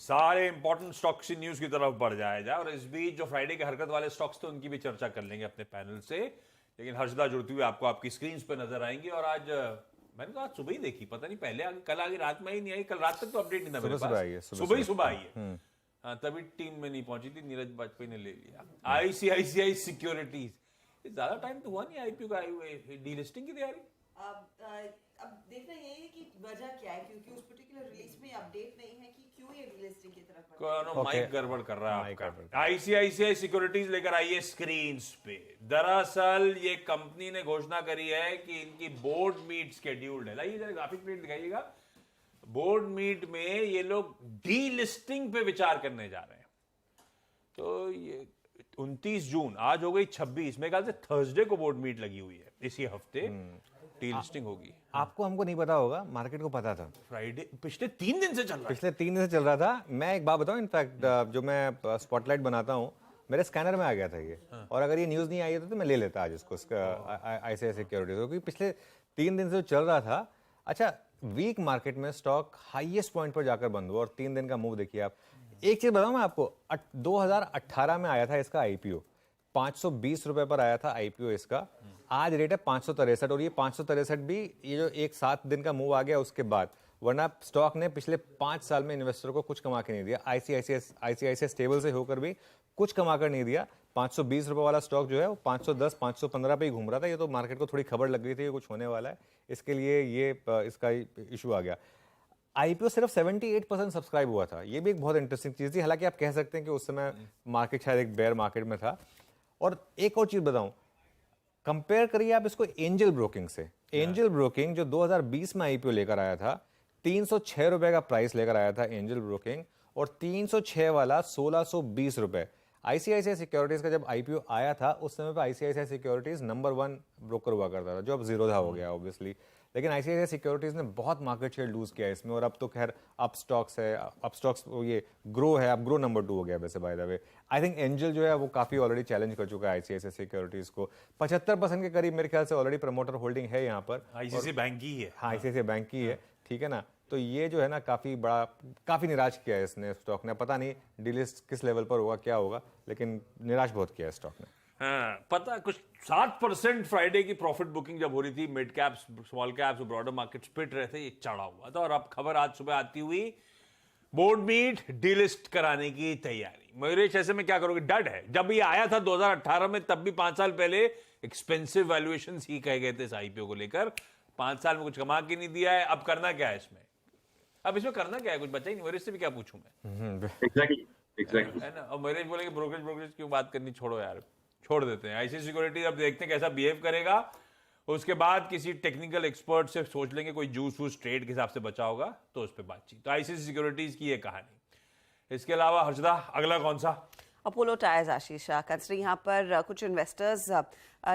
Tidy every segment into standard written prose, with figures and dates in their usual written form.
सारे important stocks की news की तरफ बढ़ जाया जाए और इस बीच जो फ्राइडे के हरकत वाले स्टॉक्स थे उनकी भी चर्चा कर लेंगे अपने पैनल से। लेकिन हर्षदा जुड़ती हुई आपको आपकी स्क्रीन पे नजर आएंगी और आज मैंने तो आज सुबह ही देखी, पता नहीं पहले आगे कल आगे रात में ही नहीं आई, कल रात तक तो अपडेट नहीं था मेरे पास, सुबह आई है। हाँ, तभी टीम में नहीं पहुंची थी, नीरज वाजपेयी ने ले लिया। आईसीआईसीआई सिक्योरिटीज, ज्यादा टाइम तो हुआ नहीं आईपीओ का आए हुए, डीलिस्टिंग की तैयारी। अब देखना ये है कि वजह क्या है, क्योंकि उस पर्टिकुलर रिलीज में अपडेट नहीं है कि क्यों ये डीलिस्टिंग की तरफ बढ़ रहा है। माइक गड़बड़ कर रहा है। आईसीआईसीआई सिक्योरिटीज लेकर आई है स्क्रीन पे। दरअसल ये कंपनी ने घोषणा करी है कि इनकी बोर्ड मीट शेड्यूल्ड है। लाइए जरा ग्राफिक प्रिंट दिखाइएगा। बोर्ड मीट में ये लोग डीलिस्टिंग पे विचार करने जा रहे हैं। तो ये 29 जून, आज हो गई 26, मेरे ख्याल से थर्सडे को बोर्ड मीट लगी हुई है, इसी हफ्ते डीलिस्टिंग होगी। आपको हमको नहीं पता होगा, मार्केट को पता था। फ्राइडे पिछले 3 दिन से चल रहा है। पिछले 3 दिन से चल रहा था। मैं एक बात बताऊं, इनफैक्ट जो मैं स्पॉटलाइट बनाता हूं, मेरे स्कैनर में आ गया था ये। और अगर ये न्यूज नहीं आई होती तो मैं ले लेता आज इसको, आईसीआईसीआई सिक्योरिटीज, क्योंकि पिछले 3 दिन से चल रहा था। अच्छा, वीक मार्केट में स्टॉक हाईएस्ट पॉइंट पर जाकर बंद हुआ और 3 दिन का मूव देखिए आप। एक चीज बताऊं मैं आपको, 2018 में आया था इसका आईपीओ, 520 रुपए पर आया था आईपीओ इसका। आज रेट है 563, और ये 563 भी ये जो एक 7 दिन का मूव आ गया उसके बाद, वरना स्टॉक ने पिछले 5 साल में इन्वेस्टर को कुछ कमा के नहीं दिया। आईसीआईसीआई स्टेबल से होकर भी कुछ कमा कर नहीं दिया। 520 रुपए वाला स्टॉक जो है वो 510 515 पे ही घूम रहा था। ये तो मार्केट को थोड़ी खबर लग गई थी कि कुछ होने वाला है, इसके लिए ये इसका इशू आ गया। आईपीओ सिर्फ 78% सब्सक्राइब हुआ था, ये भी एक बहुत इंटरेस्टिंग चीज थी। हालांकि आप कह सकते हैं कि उस समय मार्केट शायद एक बेयर मार्केट में था। और एक और चीज बताऊं, कंपेयर करिए आप इसको एंजल ब्रोकिंग से। एंजल ब्रोकिंग जो 2020 में आईपीओ लेकर आया था, 306 रुपए का प्राइस लेकर आया था एंजल ब्रोकिंग, और 306 वाला 1620 रुपए। आईसीआईसीआई सिक्योरिटीज का जब आईपीओ आया था उस समय पे आईसीआईसीआई सिक्योरिटीज नंबर 1 ब्रोकर हुआ करता था, जो अब जीरोधा हो गया ऑब्वियसली। लेकिन आईसीआईसीआई सिक्योरिटीज ने बहुत मार्केट शेयर लूज किया इसमें, और अब तो खैर अप स्टॉक्स है, अप स्टॉक्स ये ग्रो है, अब ग्रो नंबर 2 हो गया वैसे by the way. I think angel जो है वो काफी ऑलरेडी चैलेंज कर चुका है आईसीआईसीआई सिक्योरिटीज को। 75% के करीब मेरे ख्याल से ऑलरेडी प्रमोटर होल्डिंग है यहाँ पर। आईसीआईसीआई बैंक की है। हाँ, आईसीआईसीआई बैंक की है, ठीक है ना। तो ये जो है ना काफी बड़ा, काफी निराश किया है इसने स्टॉक ने। पता नहीं डीलिस्ट किस लेवल पर होगा, क्या होगा, लेकिन निराश बहुत किया है स्टॉक ने। हाँ, पता कुछ 7% फ्राइडे की प्रॉफिट बुकिंग जब हो रही थी, mid caps small caps broader market spit रहे थे, ये चढ़ा हुआ था। और अब खबर आज सुबह आती हुई, बोर्ड मीट डीलिस्ट कराने की तैयारी। मयूरेश, ऐसे में क्या करोगे? डर है। जब ये आया था 2018 में, तब भी 5 साल पहले एक्सपेंसिव वैल्यूएशन ही कहे गए थे इस आईपीओ को लेकर। 5 साल में कुछ कमा के नहीं दिया है, अब करना क्या है इसमें? अब इसमें करना क्या है? कुछ बचा ही नहीं। मयूरेश से भी क्या पूछूं मैं? एग्जैक्टली है ना। और मयूरेश बोलेंगे ब्रोकरेज क्यों बात करनी, छोड़ो यार, छोड़ देते हैं। आईसीआईसीआई सिक्योरिटीज अब देखते हैं कैसा बिहेव करेगा, उसके बाद किसी टेक्निकल एक्सपर्ट से सोच लेंगे, कोई जूस वूस ट्रेड के हिसाब से बचा होगा तो उस पर बातचीत। तो आईसीआईसीआई सिक्योरिटीज की ये कहानी। इसके अलावा हर्षदा, अगला कौन सा? अपोलो टायर्स आशीष, कंसिडरिंग यहाँ पर कुछ इन्वेस्टर्स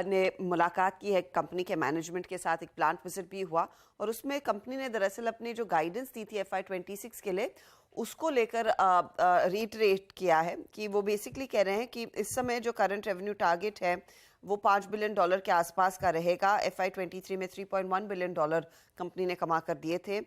ने मुलाकात की है कंपनी के मैनेजमेंट के साथ, एक प्लांट विजिट भी हुआ, और उसमें कंपनी ने दरअसल अपनी जो गाइडेंस दी थी FY26 के लिए, उसको लेकर रीटरेट किया है कि वो बेसिकली कह रहे हैं कि इस समय जो करंट रेवेन्यू टारगेट है वो $5 बिलियन के आसपास का रहेगा। FY23 में $3.1 बिलियन कंपनी ने कमा कर दिए थे।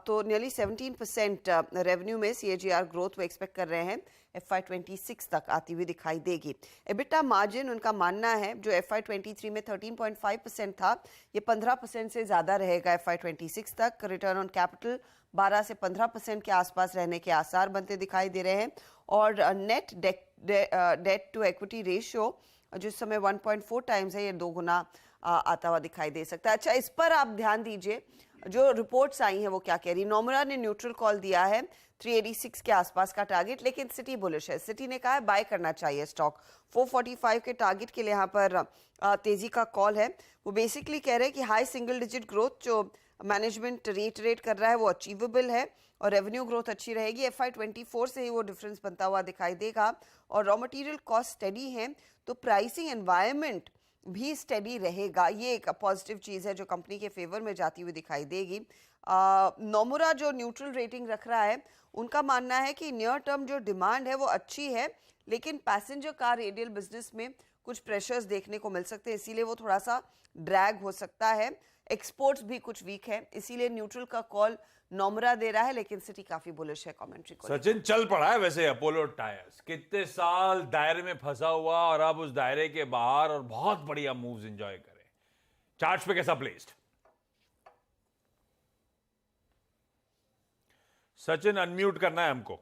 तो नियरली 17% रेवेन्यू में CAGR ग्रोथ वो एक्सपेक्ट कर रहे हैं, FY26 तक आती हुई दिखाई देगी। एबिटा मार्जिन उनका मानना है जो FY23 में 13.5% था, ये 15% से ज़्यादा रहेगा FY26 तक। रिटर्न ऑन कैपिटल 12 से 15% के आसपास रहने के आसार बनते दिखाई दे रहे हैं। और net debt to equity ratio जो इस समय 1.4 टाइम्स है, ये 2 गुना आता हुआ दिखाई दे सकता है। अच्छा, इस पर आप ध्यान दीजिए, जो रिपोर्ट्स आई हैं वो क्या कह रही। नोमुरा ने न्यूट्रल कॉल दिया है 386 के आसपास का टारगेट, लेकिन सिटी बुलिश है। सिटी ने कहा है बाय करना चाहिए स्टॉक। 445 के टारगेट के लिए यहाँ पर तेजी का कॉल है। वो बेसिकली कह रहे हैं कि हाई सिंगल डिजिट ग्रोथ जो मैनेजमेंट रेट कर रहा है वो अचीवेबल है, और रेवेन्यू ग्रोथ अच्छी रहेगी। FY24 से ही वो डिफरेंस बनता हुआ दिखाई देगा। और रॉ मटेरियल कॉस्ट स्टेडी है, तो प्राइसिंग एनवायरनमेंट भी स्टेडी रहेगा। ये एक पॉजिटिव चीज़ है जो कंपनी के फेवर में जाती हुई दिखाई देगी। नोमुरा जो न्यूट्रल रेटिंग रख रहा है, उनका मानना है कि नियर टर्म जो डिमांड है वो अच्छी है, लेकिन पैसेंजर कार रेडियल बिजनेस में कुछ प्रेशर्स देखने को मिल सकते हैं, इसीलिए वो थोड़ा सा ड्रैग हो सकता है। एक्सपोर्ट्स भी कुछ वीक है, इसीलिए न्यूट्रल का कॉल नोमरा दे रहा है, लेकिन सिटी काफी बुलिश है कमेंट्री को। सचिन चल पड़ा है वैसे अपोलो टायर्स, कितने साल दायरे में फंसा हुआ और अब उस दायरे के बाहर और बहुत बढ़िया मूव्स एंजॉय करे। चार्ट्स पे कैसा प्लेस्ड? सचिन अनम्यूट करना है हमको।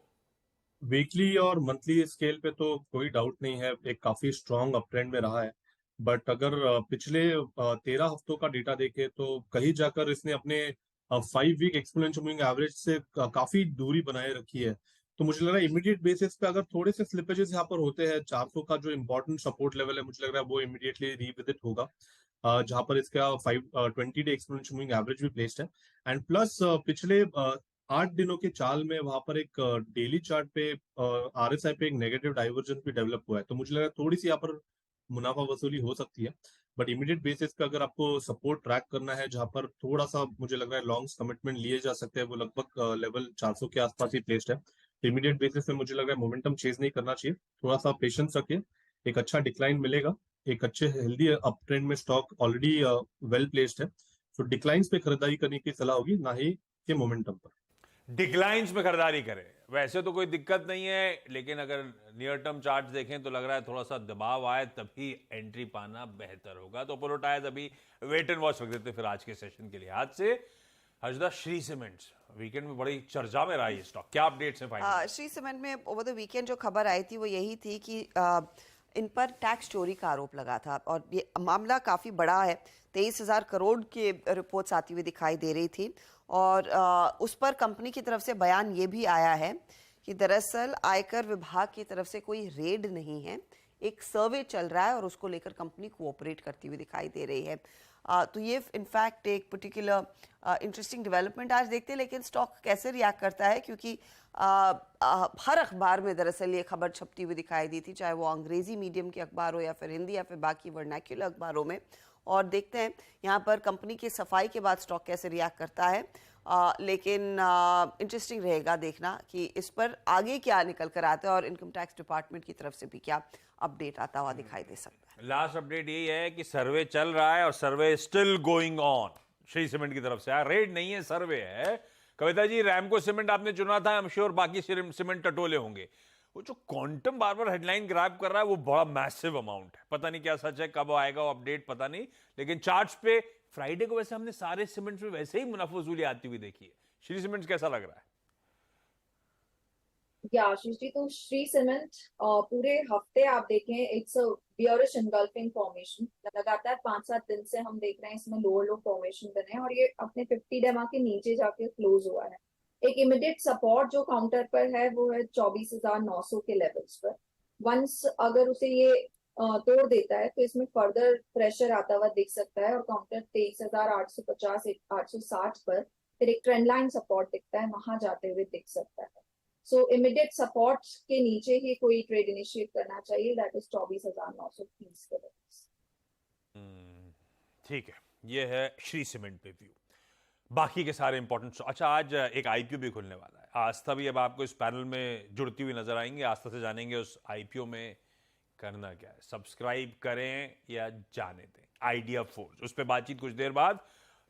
वीकली और मंथली स्केल पे तो कोई डाउट नहीं है, एक काफी स्ट्रॉन्ग अप ट्रेंड में रहा है। बट अगर पिछले 13 हफ्तों का डेटा देखे तो कहीं जाकर इसने अपने 5 वीक एक्सपोनेंशियल मूविंग एवरेज से काफी दूरी बनाए रखी है। तो मुझे लग रहा है इमीडिएट बेसिस पे अगर थोड़े से स्लिपेजेस यहाँ पर होते हैं, 400 का जो इंपॉर्टेंट सपोर्ट लेवल है, मुझे लग रहा है वो इमीडिएटली रिविजिट होगा, जहां पर इसका 20 डे एक्सपोनेंशियल मूविंग एवरेज भी प्लेस्ड है। एंड प्लस पिछले 8 दिनों के चाल में वहां पर एक डेली चार्ट पे RSI पे एक नेगेटिव डाइवर्जेंस भी डेवलप हुआ है। तो मुझे लग रहा है थोड़ी सी यहाँ पर मुनाफा वसूली हो सकती है। बट इमीडिएट बेसिस पे अगर आपको सपोर्ट ट्रैक करना है जहां पर थोड़ा सा मुझे लग रहा है लॉन्ग कमिटमेंट लिए जा सकते हैं, वो लगभग लेवल 400 के आसपास ही प्लेस्ड है। तो इमीडिएट बेसिस पे मुझे लग रहा है मोमेंटम चेज नहीं करना चाहिए, थोड़ा सा पेशेंस रखिए, एक अच्छा डिक्लाइन मिलेगा, एक अच्छे हेल्दी अप ट्रेंड में स्टॉक ऑलरेडी वेल प्लेस्ड है। तो डिक्लाइंस पे खरीदारी करने की सलाह होगी, ना ही के मोमेंटम पर। डिक्लाइंस में खरीदारी करें, वैसे तो कोई दिक्कत नहीं है, लेकिन अगर नियर टर्म चार्ट देखें तो लग रहा है थोड़ा सा दबाव आए तभी एंट्री पाना बेहतर होगा। तो अपोलो टायर्स अभी वेट एंड वॉच रख देते फिर आज के सेशन के लिहाज से। हर्षदा, श्री सीमेंट्स वीकेंड में बड़ी चर्चा में रहा ये स्टॉक, क्या अपडेट्स हैं फाइनल? श्री सीमेंट में ओवर द वीकेंड जो खबर आई थी वो यही थी कि इन पर टैक्स चोरी का आरोप लगा था और ये मामला काफ़ी बड़ा है। 23,000 करोड़ की रिपोर्ट्स आती हुई दिखाई दे रही थी और उस पर कंपनी की तरफ से बयान ये भी आया है कि दरअसल आयकर विभाग की तरफ से कोई रेड नहीं है, एक सर्वे चल रहा है और उसको लेकर कंपनी कोऑपरेट करती हुई दिखाई दे रही है। तो ये इनफैक्ट एक पर्टिकुलर इंटरेस्टिंग डेवलपमेंट आज देखते हैं, लेकिन स्टॉक कैसे रिएक्ट करता है, क्योंकि हर अखबार में दरअसल ये खबर छपती हुई दिखाई दी थी, चाहे वो अंग्रेजी मीडियम के अखबार हो या फिर हिंदी या फिर बाकी वर्नाक्युलर अखबारों में। और देखते हैं यहाँ पर कंपनी की सफाई के बाद स्टॉक कैसे रिएक्ट करता है। लेकिन इंटरेस्टिंग रहेगा देखना कि इस पर आगे क्या निकल कर आता है और इनकम टैक्स डिपार्टमेंट की तरफ से भी क्या अपडेट आता हुआ दिखाई दे सकता है। लास्ट अपडेट यही है कि सर्वे चल रहा है और survey still going on Shri cement की तरफ से। रेड नहीं है, सर्वे है। कविता जी, रैमको सीमेंट आपने चुना था, आई एम श्योर बाकी सीमेंट टटोले होंगे। वो जो क्वांटम बार बार हेडलाइन ग्रैब कर रहा है वो बड़ा मैसिव अमाउंट है, पता नहीं क्या सच है, कब आएगा वो अपडेट पता नहीं। लेकिन चार्ट्स पे फ्राइडे को वैसे हमने सारे सीमेंट्स में वैसे ही मुनाफा वसूली आती हुई देखी है। श्री सीमेंट्स कैसा लग रहा है? आशीष जी, तो श्री सीमेंट पूरे हफ्ते आप देखें, इट्स बियरिश एनगल्फिंग फॉर्मेशन। लगातार 5-7 दिन से हम देख रहे हैं इसमें लोअर लो फॉर्मेशन बने और ये अपने 50 डेमा के नीचे जाके क्लोज हुआ है। एक इमीडिएट सपोर्ट जो काउंटर पर है वो है 24,900 के लेवल्स पर। वंस अगर उसे ये तोड़ देता है तो इसमें फर्दर प्रेशर आता हुआ दिख सकता है और काउंटर 23,850 860 पर फिर एक ट्रेंड लाइन सपोर्ट दिखता है, वहां जाते हुए दिख सकता है। सो इमीडिएट सपोर्ट के नीचे ही कोई ट्रेड इनिशिएट करना चाहिए, दैट इज 24,930 के लेवल्स। ठीक है, ये है श्री सीमेंट पे व्यू। बाकी के सारे इंपॉर्टेंट, अच्छा आज एक आईपीओ भी खुलने वाला है। आस्था भी अब आपको इस पैनल में जुड़ती हुई नजर आएंगे। आस्था से जानेंगे उस आईपीओ में करना क्या है, सब्सक्राइब करें या जाने दें। आइडिया फोर्स, उस पर बातचीत कुछ देर बाद,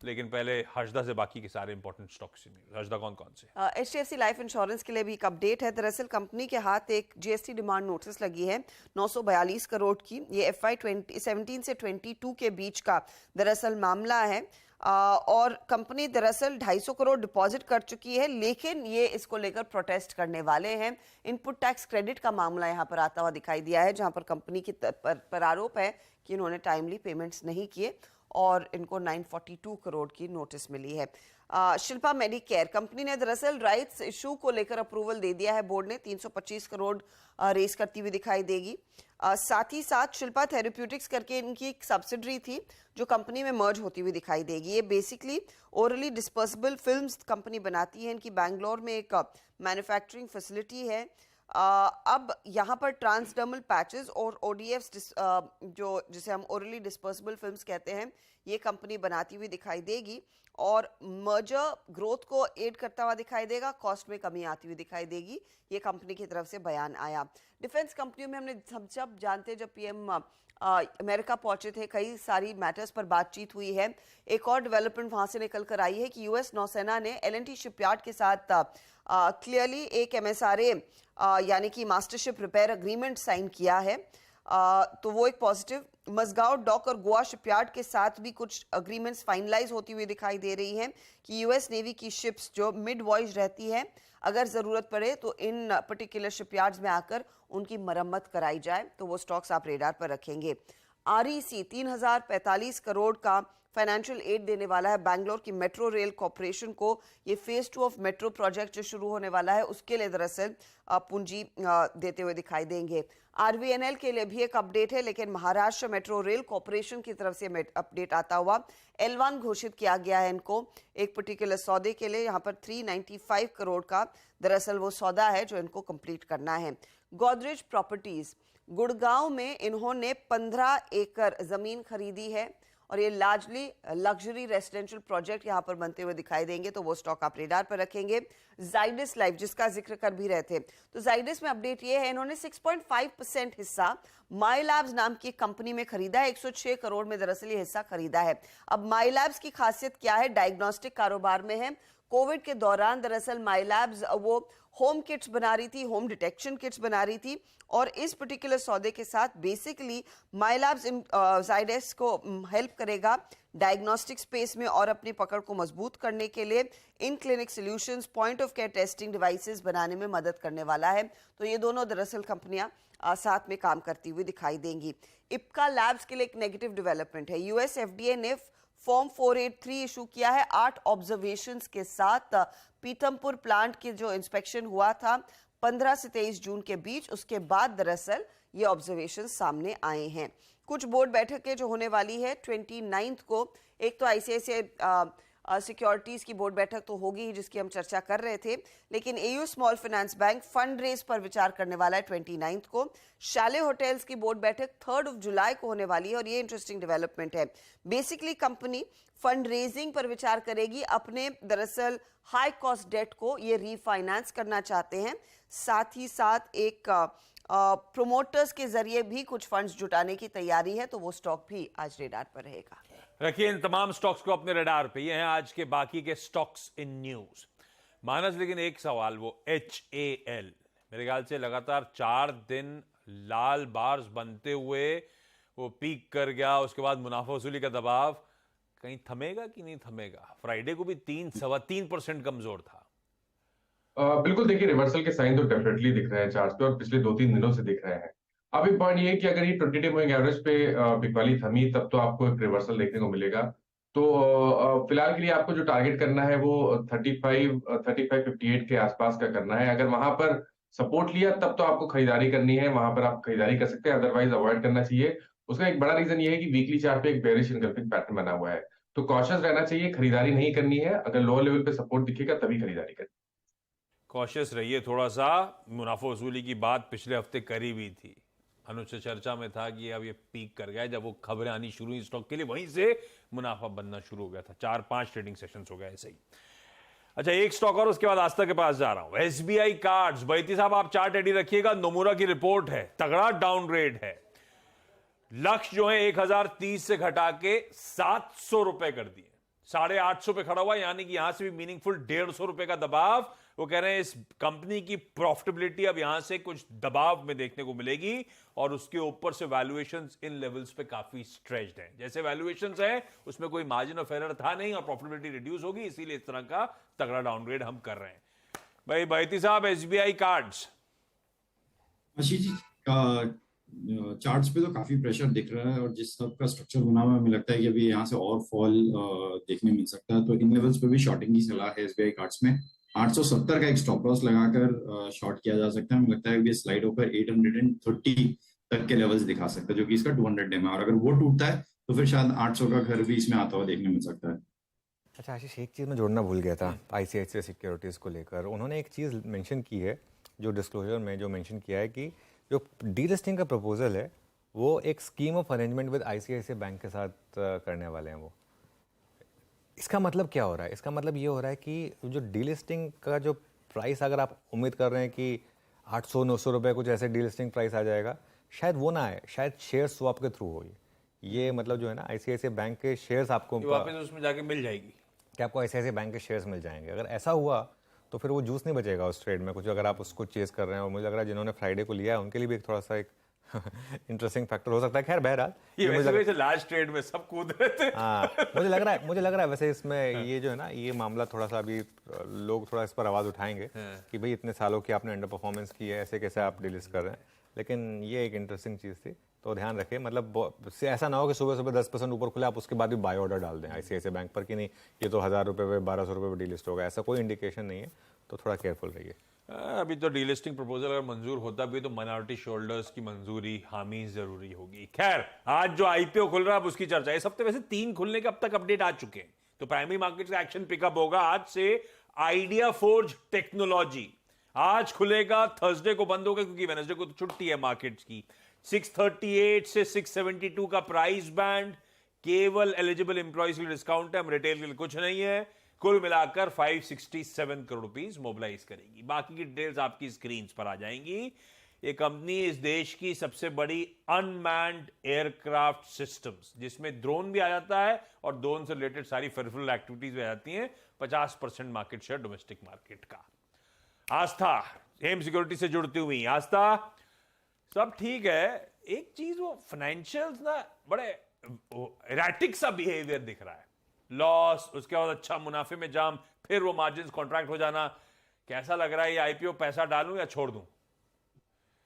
लेकिन पहले हर्षदा से बाकी के सारे इंपॉर्टेंट स्टॉक्स से न्यूज़। हर्षदा, कौन कौन से? HDFC लाइफ इंश्योरेंस के लिए भी एक अपडेट है। दरअसल कंपनी के हाथ एक GST डिमांड नोटिस लगी है 942 करोड़ की। ये FY 2017 से 22 के बीच का दरअसल मामला है और कंपनी दरअसल 250 करोड़ डिपॉजिट कर चुकी है, लेकिन ये इसको लेकर प्रोटेस्ट करने वाले हैं। इनपुट टैक्स क्रेडिट का मामला यहाँ पर आता हुआ दिखाई दिया है, जहाँ पर कंपनी की पर आरोप है कि इन्होंने टाइमली पेमेंट्स नहीं किए और इनको 942 करोड़ की नोटिस मिली है। शिल्पा मेडिकेयर कंपनी ने दरअसल राइट्स इशू को लेकर अप्रूवल दे दिया है, बोर्ड ने 325 करोड़ रेस करती हुई दिखाई देगी। साथ ही साथ शिल्पा थेरेप्यूटिक्स करके इनकी एक सब्सिडरी थी जो कंपनी में मर्ज होती हुई दिखाई देगी। ये basically orally dispersible films company बनाती है। इनकी बैंगलोर में एक मैन्युफैक्चरिंग फैसिलिटी है। अब यहाँ पर ट्रांसडर्मल पैचेस और ODFs जो जिसे हम ओरली डिस्पर्सिबल फिल्म्स कहते हैं, ये कंपनी बनाती हुई दिखाई देगी और मर्जर ग्रोथ को एड करता हुआ दिखाई देगा, कॉस्ट में कमी आती हुई दिखाई देगी, ये कंपनी की तरफ से बयान आया। डिफेंस कंपनियों में हमने हम सब जानते हैं, जब पीएम अमेरिका पहुंचे थे, कई सारी मैटर्स पर बातचीत हुई है। एक और डेवलपमेंट वहां से निकल कर आई है कि यूएस नौसेना ने एल&टी शिपयार्ड के साथ क्लियरली एक MSRA यानी कि मास्टरशिप रिपेयर अग्रीमेंट साइन किया है। तो वो एक पॉजिटिव। मजगांव डॉक और गोवा शिपयार्ड के साथ भी कुछ अग्रीमेंट्स फाइनलाइज होती हुई दिखाई दे रही हैं कि यूएस नेवी की शिप्स जो मिड वॉयज रहती है, अगर ज़रूरत पड़े तो इन पर्टिकुलर शिपयार्ड्स में आकर उनकी मरम्मत कराई जाए। तो वो स्टॉक्स आप रेडार पर रखेंगे। REC 3045 करोड़ का फाइनेंशियल एड देने वाला है बैंगलोर की मेट्रो रेल कॉरपोरेशन को। ये फेज 2 ऑफ मेट्रो प्रोजेक्ट जो शुरू होने वाला है उसके लिए दरअसल पूंजी देते हुए दिखाई देंगे। RVNL के लिए भी एक अपडेट है, लेकिन महाराष्ट्र मेट्रो रेल कॉरपोरेशन की तरफ से अपडेट आता हुआ L1 घोषित किया गया है इनको एक पर्टिकुलर सौदे के लिए। यहाँ पर 395 करोड़ का दरअसल वो सौदा है जो इनको कंप्लीट करना है। गोदरेज प्रॉपर्टीज गुड़गांव में इन्होंने 15 एकड़ जमीन खरीदी है और ये लार्जली लग्जरी रेसिडेंशियल प्रोजेक्ट यहाँ पर बनते हुए दिखाई देंगे, तो वो स्टॉक आप रेडार पर रखेंगे। जाइडस लाइफ जिसका जिक्र कर भी रहे थे, तो जाइडस में अपडेट ये है, इन्होंने 6.5% हिस्सा माई लैब्स नाम की कंपनी में खरीदा है। 106 करोड़ में दरअसल ये हिस्सा खरीदा है। अब माई लैब्स की खासियत क्या है? डायग्नोस्टिक कारोबार में है। कोविड के दौरान दरअसल माई लैब्स वो होम किट्स बना रही थी, होम डिटेक्शन किट्स बना रही थी, और इस पर्टिकुलर सौदे के साथ बेसिकली माई लैब्स जाइडस को हेल्प करेगा डायग्नोस्टिक स्पेस में और अपनी पकड़ को मजबूत करने के लिए इन clinic solutions, point of care testing devices बनाने में मदद करने वाला है। तो ये दोनों दरअसल कंपनियां साथ में काम करती हुई दिखाई देंगी। इप्का लैब्स के लिए एक नेगेटिव डेवलपमेंट है। यूएस FDA ने फॉर्म 483 इशू किया है 8 ऑब्जर्वेशंस के साथ। पीथमपुर प्लांट की जो इंस्पेक्शन हुआ था 15 से 23 जून के बीच, उसके बाद दरअसल ये ऑब्जर्वेशन सामने आए हैं। कुछ बोर्ड बैठकें जो होने वाली है 29 को, एक तो ICICI सिक्योरिटीज की बोर्ड बैठक तो होगी ही जिसकी हम चर्चा कर रहे थे, लेकिन AU small finance bank fund raise पर विचार करने वाला है 29 को। शाले होटल्स की बोर्ड बैठक 3 जुलाई को होने वाली है और ये इंटरेस्टिंग डेवलपमेंट है। बेसिकली कंपनी फंड रेजिंग पर विचार करेगी, अपने दरअसल हाई कॉस्ट डेट को ये रीफाइनेंस करना चाहते हैं, साथ ही साथ एक प्रोमोटर्स के जरिए भी कुछ फंड्स जुटाने की तैयारी है, तो वो स्टॉक भी आज रेडार पर रहेगा। रखिए इन तमाम स्टॉक्स को अपने रडार पे। ये हैं आज के बाकी के स्टॉक्स इन न्यूज। मानस, लेकिन एक सवाल, वो HAL मेरे ख्याल से लगातार 4 दिन लाल बार्स बनते हुए वो पीक कर गया, उसके बाद मुनाफा वसूली का दबाव, कहीं थमेगा कि नहीं थमेगा? फ्राइडे को भी 3.3% कमजोर था। बिल्कुल, देखिए रिवर्सल के साइन तो डेफिनेटली दिख रहे हैं चार्ट पे और पिछले 2-3 दिनों से दिख रहे हैं। अब एक पॉइंट ये है कि अगर ये 20 डे मूविंग एवरेज पे बिकवाली थमी तब तो आपको एक रिवर्सल देखने को मिलेगा। तो फिलहाल के लिए आपको जो टारगेट करना है वो 35-58 के आसपास का करना है। अगर वहां पर सपोर्ट लिया तब तो आपको खरीदारी करनी है, वहां पर आप खरीदारी कर सकते हैं, अदरवाइज अवॉइड करना चाहिए। उसका एक बड़ा रीजन ये है कि वीकली चार्ट पे एक बेयरिश इनगल्फिंग पैटर्न बना हुआ है, तो कॉशियस रहना चाहिए, खरीदारी नहीं करनी है। अगर लोअर लेवल पे सपोर्ट दिखेगा तभी खरीदारी करनी। कॉशियस रहिए थोड़ा सा। मुनाफा वसूली की बात पिछले हफ्ते करी हुई थी, अनुज से चर्चा में था कि अब ये पीक कर गया। जब वो खबरें आनी शुरू हुई स्टॉक के लिए, वहीं से मुनाफा बनना शुरू हो गया था। 4-5 ट्रेडिंग सेशंस हो गए ऐसे ही। अच्छा, एक स्टॉक और, उसके बाद आस्था के पास जा रहा हूं। SBI कार्ड्स, बैती साहब आप चार्ट रेडी रखिएगा। नोमुरा की रिपोर्ट है, तगड़ा डाउनग्रेड है। लक्ष्य जो है 1030 से घटा के 700 रुपए कर दिए, 850 पे खड़ा हुआ, यानी कि यहां से भी मीनिंगफुल 150 रुपए का दबाव। वो कह रहे हैं इस कंपनी की प्रॉफिटेबिलिटी अब यहां से कुछ दबाव में देखने को मिलेगी और उसके ऊपर से वैल्यूएशंस इन लेवल्स पे काफी स्ट्रेच्ड हैं। जैसे वैल्यूएशंस हैं उसमें कोई मार्जिन ऑफ एरर था नहीं और प्रॉफिटेबिलिटी रिड्यूस होगी, इसीलिए इस तरह का तगड़ा डाउनग्रेड हम कर रहे हैं। भाई बैती साहब, SBI cards. Ashish ji, charts पे तो काफी प्रेशर दिख रहा है और जिस सब का स्ट्रक्चर बना हुआ है, हमें लगता है कि अभी यहाँ से और फॉल देखने मिल सकता है। तो इन लेवल्स पे भी शॉर्टिंग की सलाह है SBI कार्ड्स में। 870 का एक स्टॉप लॉस लगाकर शॉर्ट किया जा सकता है। हमें लगता है कि स्लाइड होकर 830 तक के लेवल्स दिखा सकता है, जो कि इसका 200 डे में, और अगर वो टूटता है तो फिर शायद 800 का घर भी इसमें आता हुआ देखने मिल सकता है। अच्छा आशीष, एक चीज़ मैं जोड़ना भूल गया था ICICI सिक्योरिटीज़ को लेकर। उन्होंने एक चीज़ मेंशन की है, जो डिस्क्लोजर में जो मेंशन किया है कि जो डीलिस्टिंग का प्रपोजल है वो एक scheme of arrangement with ICICI bank के साथ करने वाले हैं वो। इसका मतलब क्या हो रहा है? इसका मतलब ये हो रहा है कि जो डीलिस्टिंग का जो प्राइस अगर आप उम्मीद कर रहे हैं कि 800-900 रुपये कुछ ऐसे डीलिस्टिंग प्राइस आ जाएगा, शायद वो ना आए, शायद शेयर स्वैप के थ्रू हो ये मतलब जो है ना आईसीआईसीआई बैंक के शेयर्स आपको वापस उसमें जाके मिल जाएगी कि आपको आईसीआईसीआई बैंक के शेयर्स मिल जाएंगे। अगर ऐसा हुआ तो फिर वो जूस नहीं बचेगा उस ट्रेड में कुछ, अगर आप उसको चेस कर रहे हैं। और मुझे लग रहा है जिन्होंने फ्राइडे को लिया है उनके लिए भी एक थोड़ा सा एक इंटरेस्टिंग फैक्टर हो सकता है। खैर बहरहाल ये वैसे लास्ट ट्रेड में सब कूद रहे थे। हाँ, मुझे लग रहा है वैसे इसमें ये जो है ना ये मामला थोड़ा सा अभी लोग थोड़ा इस पर आवाज़ उठाएंगे कि भाई इतने सालों की आपने अंडर परफॉर्मेंस की है, ऐसे कैसे आप डिलीट कर रहे हैं। लेकिन ये एक इंटरेस्टिंग चीज़ थी, तो ध्यान रखें। मतलब ऐसा ना हो कि सुबह सुबह 10% ऊपर खुले आप उसके बाद भी बाय ऑर्डर डाल दें आईसीआईसीआई बैंक पर कि नहीं ये तो 1000 रुपये पे 1200 रुपये पे डीलिस्ट होगा, ऐसा कोई इंडिकेशन नहीं है, तो थोड़ा केयरफुल रहिए। अभी तो डीलिस्टिंग प्रपोजल अगर मंजूर होता भी तो माइनॉरिटी शोल्डर्स की मंजूरी हामी जरूरी होगी। खैर आज जो आईपीओ खुल रहा है अब उसकी चर्चा। इस हफ्ते वैसे 3 खुलने के अब तक अपडेट आ चुके हैं, तो प्राइमरी मार्केट का एक्शन पिकअप होगा आज से। आइडिया फोर्ज टेक्नोलॉजी आज खुलेगा, थर्सडे को बंद होगा क्योंकि वेडनेसडे को तो छुट्टी है मार्केट्स की। 638 से 672 का प्राइस बैंड, केवल एलिजिबल एम्प्लॉइज के लिए डिस्काउंट है, हम रिटेल के लिए कुछ नहीं है। कुल मिलाकर 567 करोड़ रुपीस मोबिलाइज करेगी। बाकी की डिटेल्स आपकी स्क्रीन पर आ जाएंगी। ये कंपनी इस देश की सबसे बड़ी अनमैन्ड एयरक्राफ्ट सिस्टम्स, जिसमें ड्रोन भी आ जाता है और ड्रोन से रिलेटेड सारी फेडरल एक्टिविटीज भी आ जाती हैं। 50% मार्केट शेयर डोमेस्टिक मार्केट का। आस्था एम सिक्योरिटी से जुड़ती हुई आस्था, सब ठीक है, एक चीज वो फाइनेंशियल्स ना बड़े एराटिक सा बिहेवियर दिख रहा है। लॉस, उसके बाद अच्छा मुनाफे में जाम, फिर वो मार्जिन कॉन्ट्रैक्ट हो जाना। कैसा लग रहा है ये आईपीओ? पैसा डालूं या छोड़ दूं?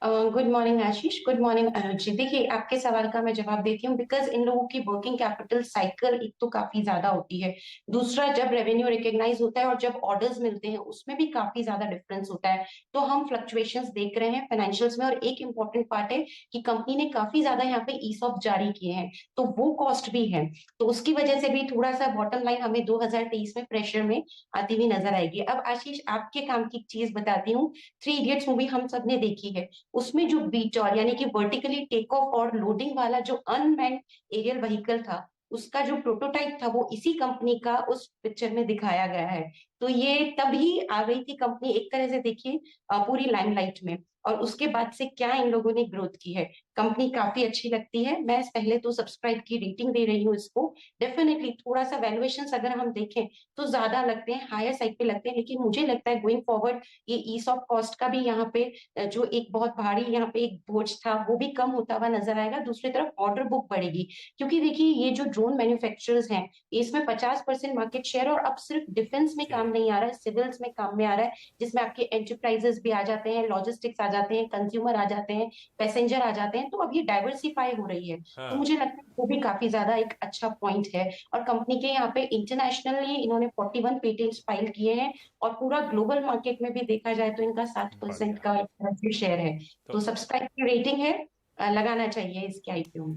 गुड मॉर्निंग आशीष, गुड मॉर्निंग अनुज जी। देखिए आपके सवाल का मैं जवाब देती हूँ। बिकॉज इन लोगों की वर्किंग कैपिटल साइकिल एक तो काफी ज्यादा होती है, दूसरा जब रेवेन्यू रिकॉग्नाइज होता है और जब ऑर्डर्स मिलते हैं उसमें भी काफी ज्यादा डिफरेंस होता है। तो हम फ्लक्चुएशंस देख रहे हैं फाइनेंशियल्स में। और एक इंपॉर्टेंट पार्ट है कि कंपनी ने काफी ज्यादा यहाँ पे ईसॉप जारी किए हैं, तो वो कॉस्ट भी है, तो उसकी वजह से भी थोड़ा सा बॉटम लाइन हमें 2023 में प्रेशर में आती हुई नजर आएगी। अब आशीष आपके काम की चीज बताती हूँ, 3 इडियट्स मूवी हम सबने देखी है, उसमें जो बीचौर यानी कि वर्टिकली टेक ऑफ और लोडिंग वाला जो अनमैन्ड एरियल व्हीकल था, उसका जो प्रोटोटाइप था वो इसी कंपनी का उस पिक्चर में दिखाया गया है। तो ये तभी आ गई थी कंपनी एक तरह से, देखिए पूरी लाइमलाइट में। और उसके बाद से क्या इन लोगों ने ग्रोथ की है, कंपनी काफी अच्छी लगती है। मैं पहले तो सब्सक्राइब की रेटिंग दे रही हूँ इसको। डेफिनेटली थोड़ा सा वैल्यूएशंस अगर हम देखें तो ज्यादा लगते हैं, हायर साइड पे लगते हैं, लेकिन मुझे लगता है गोइंग फॉरवर्ड ये ईसॉप कॉस्ट का भी यहाँ पे जो एक बहुत भारी यहाँ पे एक बोझ था वो भी कम होता हुआ नजर आएगा। दूसरी तरफ ऑर्डर बुक बढ़ेगी, क्योंकि देखिए ये जो ड्रोन मैन्युफैक्चरर्स हैं इसमें 50% मार्केट शेयर, और अब सिर्फ डिफेंस में काम नहीं आ रहा है, सिविल्स में काम में आ रहा है, जिसमें आपके एंटरप्राइजेस भी आ जाते हैं, लॉजिस्टिक्स आ जाते हैं, कंज्यूमर आ जाते हैं, पैसेंजर आ जाते हैं। तो अब ये डाइवर्सिफाई हो रही है। तो मुझे लगता है वो भी काफी ज्यादा एक अच्छा पॉइंट है। और कंपनी के यहाँ पे इंटरनेशनली इन्होंने 41 पेटेंट्स फाइल किए हैं, और पूरा ग्लोबल मार्केट में भी देखा जाए तो इनका 7% का शेयर है। तो सब्सक्राइब की रेटिंग है, लगाना चाहिए इसके आईपीओ में।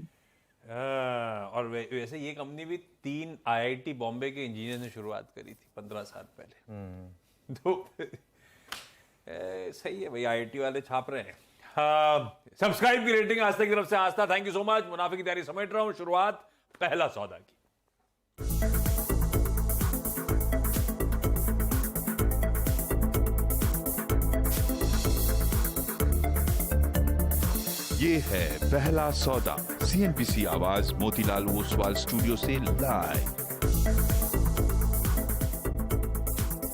और वैसे ये कंपनी भी 3 आईआईटी बॉम्बे के इंजीनियर ने शुरुआत करी थी 15 साल पहले। तो सही है भाई, आईआईटी वाले छाप रहे हैं। सब्सक्राइब की रेटिंग आस्था की तरफ से। आस्था थैंक यू सो मच। मुनाफे की तैयारी समेट रहा हूं, शुरुआत पहला सौदा की। ये है पहला सौदा, सीएनबीसी आवाज मोतीलाल ओसवाल स्टूडियो से लाइव।